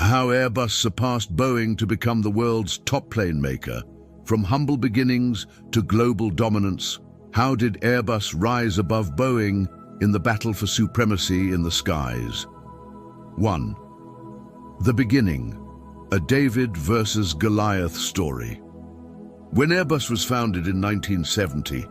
How Airbus surpassed Boeing to become the world's top plane maker. From humble beginnings to global dominance, how did Airbus rise above Boeing in the battle for supremacy in the skies? 1. The beginning, a David versus Goliath story. When Airbus was founded in 1970,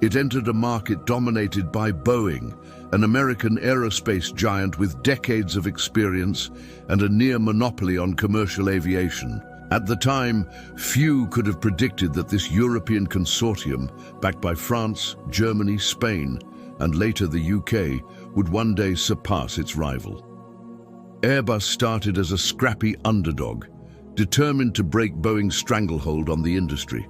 it entered a market dominated by Boeing, an American aerospace giant with decades of experience and a near monopoly on commercial aviation. At the time, few could have predicted that this European consortium, backed by France, Germany, Spain, and later the UK, would one day surpass its rival. Airbus started as a scrappy underdog, determined to break Boeing's stranglehold on the industry.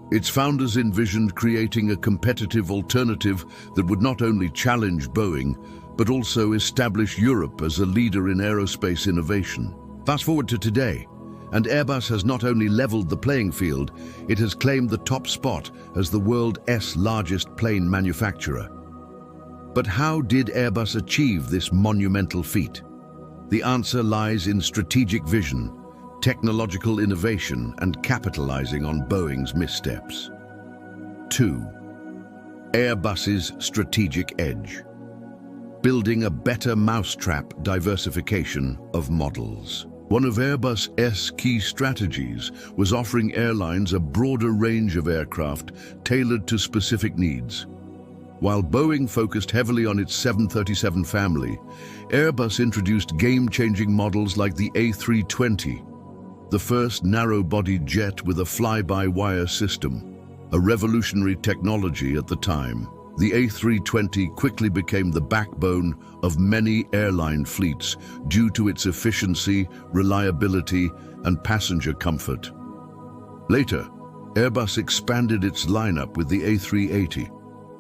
Its founders envisioned creating a competitive alternative that would not only challenge Boeing, but also establish Europe as a leader in aerospace innovation. Fast forward to today, and Airbus has not only leveled the playing field, it has claimed the top spot as the world's largest plane manufacturer. But how did Airbus achieve this monumental feat? The answer lies in strategic vision, technological innovation, and capitalizing on Boeing's missteps. 2. Airbus's strategic edge. Building a better mousetrap diversification of models. One of Airbus's key strategies was offering airlines a broader range of aircraft tailored to specific needs. While Boeing focused heavily on its 737 family, Airbus introduced game-changing models like the A320, the first narrow-bodied jet with a fly-by-wire system, a revolutionary technology at the time. The A320 quickly became the backbone of many airline fleets due to its efficiency, reliability, and passenger comfort. Later, Airbus expanded its lineup with the A380,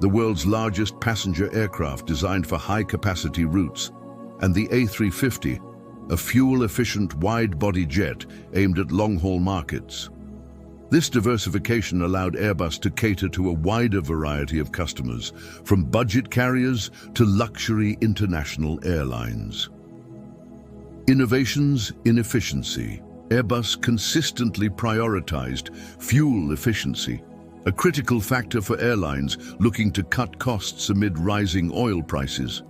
the world's largest passenger aircraft designed for high-capacity routes, and the A350, a fuel-efficient wide-body jet aimed at long-haul markets. This diversification allowed Airbus to cater to a wider variety of customers, from budget carriers to luxury international airlines. Innovations in efficiency. Airbus consistently prioritized fuel efficiency, a critical factor for airlines looking to cut costs amid rising oil prices.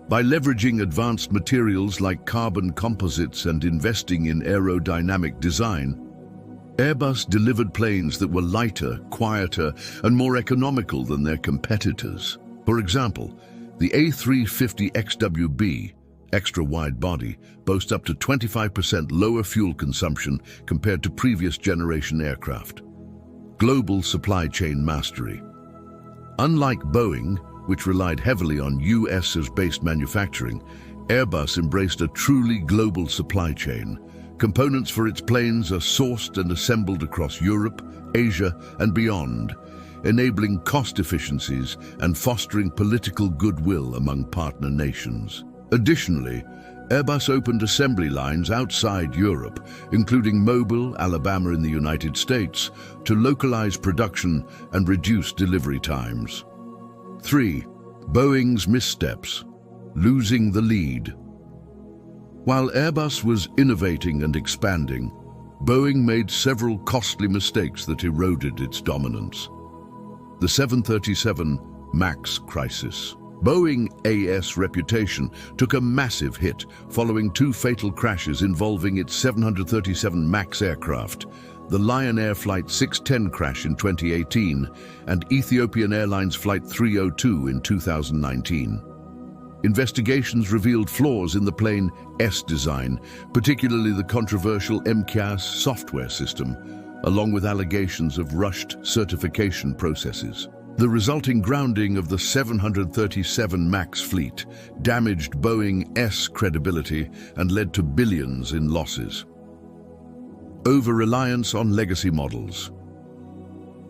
By leveraging advanced materials like carbon composites and investing in aerodynamic design, Airbus delivered planes that were lighter, quieter, and more economical than their competitors. For example, the A350XWB, extra wide body, boasts up to 25% lower fuel consumption compared to previous generation aircraft. Global supply chain mastery. Unlike Boeing, which relied heavily on US-based manufacturing, Airbus embraced a truly global supply chain. Components for its planes are sourced and assembled across Europe, Asia, and beyond, enabling cost efficiencies and fostering political goodwill among partner nations. Additionally, Airbus opened assembly lines outside Europe, including Mobile, Alabama in the United States, to localize production and reduce delivery times. 3. Boeing's missteps. Losing the lead. While Airbus was innovating and expanding, Boeing made several costly mistakes that eroded its dominance. The 737 MAX crisis. Boeing's reputation took a massive hit following two fatal crashes involving its 737 MAX aircraft, the Lion Air Flight 610 crash in 2018 and Ethiopian Airlines Flight 302 in 2019. Investigations revealed flaws in the plane's design, particularly the controversial MCAS software system, along with allegations of rushed certification processes. The resulting grounding of the 737 MAX fleet damaged Boeing's credibility and led to billions in losses. Over-reliance on legacy models.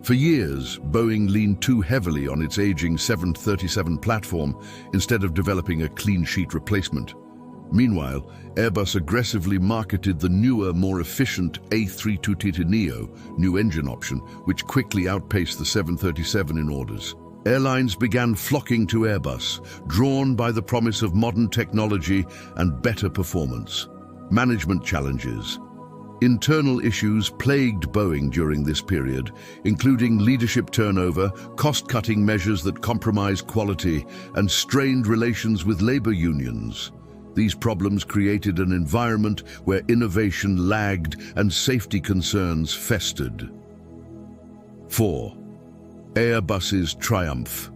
For years, Boeing leaned too heavily on its aging 737 platform instead of developing a clean-sheet replacement. Meanwhile, Airbus aggressively marketed the newer, more efficient A320neo new engine option, which quickly outpaced the 737 in orders. Airlines began flocking to Airbus, drawn by the promise of modern technology and better performance. Management challenges. Internal issues plagued Boeing during this period, including leadership turnover, cost-cutting measures that compromise quality, and strained relations with labor unions. These problems created an environment where innovation lagged and safety concerns festered. 4. Airbus's triumph,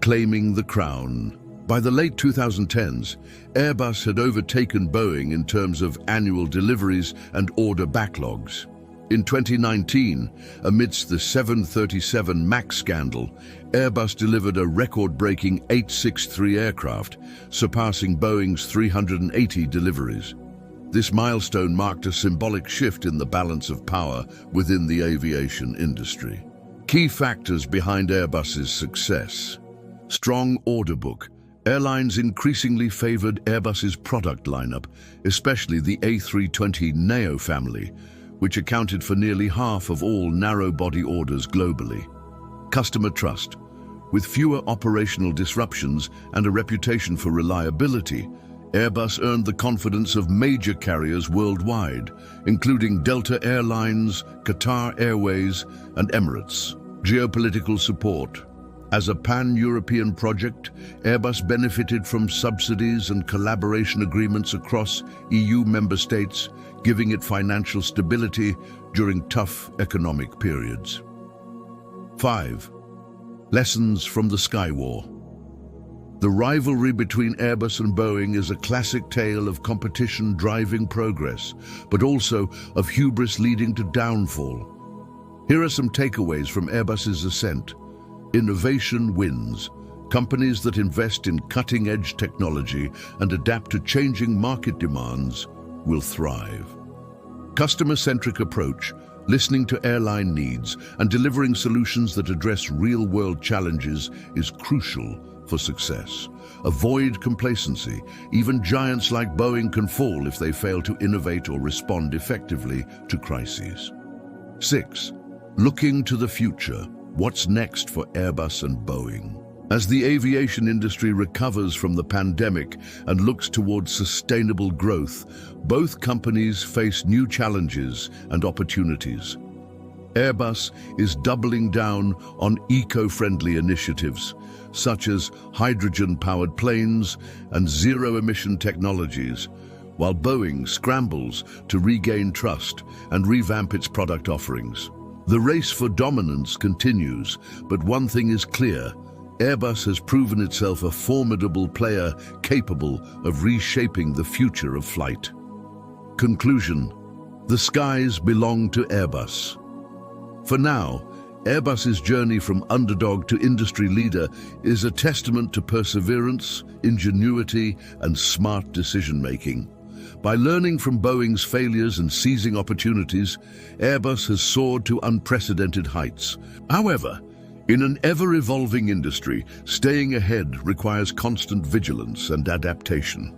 claiming the crown. By the late 2010s, Airbus had overtaken Boeing in terms of annual deliveries and order backlogs. In 2019, amidst the 737 MAX scandal, Airbus delivered a record-breaking 863 aircraft, surpassing Boeing's 380 deliveries. This milestone marked a symbolic shift in the balance of power within the aviation industry. Key factors behind Airbus's success. Strong order book. Airlines increasingly favored Airbus's product lineup, especially the A320neo family, which accounted for nearly half of all narrow-body orders globally. Customer trust. With fewer operational disruptions and a reputation for reliability, Airbus earned the confidence of major carriers worldwide, including Delta Airlines, Qatar Airways, and Emirates. Geopolitical support. As a pan-European project, Airbus benefited from subsidies and collaboration agreements across EU member states, giving it financial stability during tough economic periods. 5. Lessons from the Sky War. The rivalry between Airbus and Boeing is a classic tale of competition driving progress, but also of hubris leading to downfall. Here are some takeaways from Airbus's ascent. Innovation wins. Companies that invest in cutting-edge technology and adapt to changing market demands will thrive. Customer-centric approach, listening to airline needs and delivering solutions that address real-world challenges is crucial for success. Avoid complacency. Even giants like Boeing can fall if they fail to innovate or respond effectively to crises. 6. Looking to the future. What's next for Airbus and Boeing? As the aviation industry recovers from the pandemic and looks towards sustainable growth, both companies face new challenges and opportunities. Airbus is doubling down on eco-friendly initiatives, such as hydrogen-powered planes and zero-emission technologies, while Boeing scrambles to regain trust and revamp its product offerings. The race for dominance continues, but one thing is clear: Airbus has proven itself a formidable player capable of reshaping the future of flight. Conclusion: the skies belong to Airbus. For now, Airbus's journey from underdog to industry leader is a testament to perseverance, ingenuity, and smart decision-making. By learning from Boeing's failures and seizing opportunities, Airbus has soared to unprecedented heights. However, in an ever-evolving industry, staying ahead requires constant vigilance and adaptation.